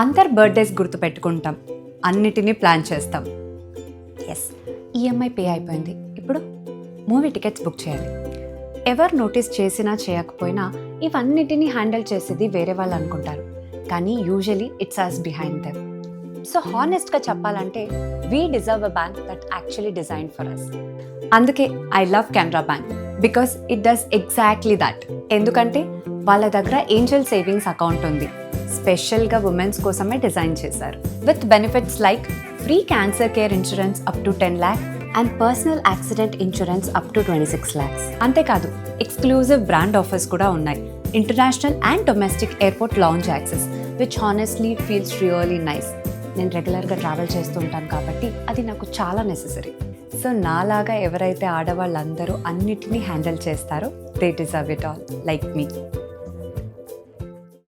అందరు బర్త్డేస్ గుర్తుపెట్టుకుంటాం, అన్నిటినీ ప్లాన్ చేస్తాం. ఎస్, ఈఎంఐ పే అయిపోయింది. ఇప్పుడు మూవీ టికెట్స్ బుక్ చేయాలి. ఎవరు నోటీస్ చేసినా చేయకపోయినా ఇవన్నిటినీ హ్యాండిల్ చేసేది వేరే వాళ్ళు అనుకుంటారు, కానీ usually it's us behind them. So హానెస్ట్గా చెప్పాలంటే we deserve a bank that actually design for us. అందుకే I love Canara bank because it does exactly that. ఎందుకంటే వాళ్ళ దగ్గర ఏంజల్ సేవింగ్స్ అకౌంట్ ఉంది, స్పెషల్గా ఉమెన్స్ కోసమే డిజైన్ చేశారు. With benefits like free cancer care insurance up to 10 lakhs and personal accident insurance up to 26 lakhs. అంతేకాదు exclusive brand offers కూడా ఉన్నాయి. International and domestic airport launch access which honestly feels really nice. నేను రెగ్యులర్గా travel చేస్తూ ఉంటాను కాబట్టి అది నాకు చాలా నెసెసరీ. సో నాలాగా ఎవరైతే ఆడవాళ్ళందరూ అన్నిటినీ హ్యాండిల్ చేస్తారో they deserve it all like me.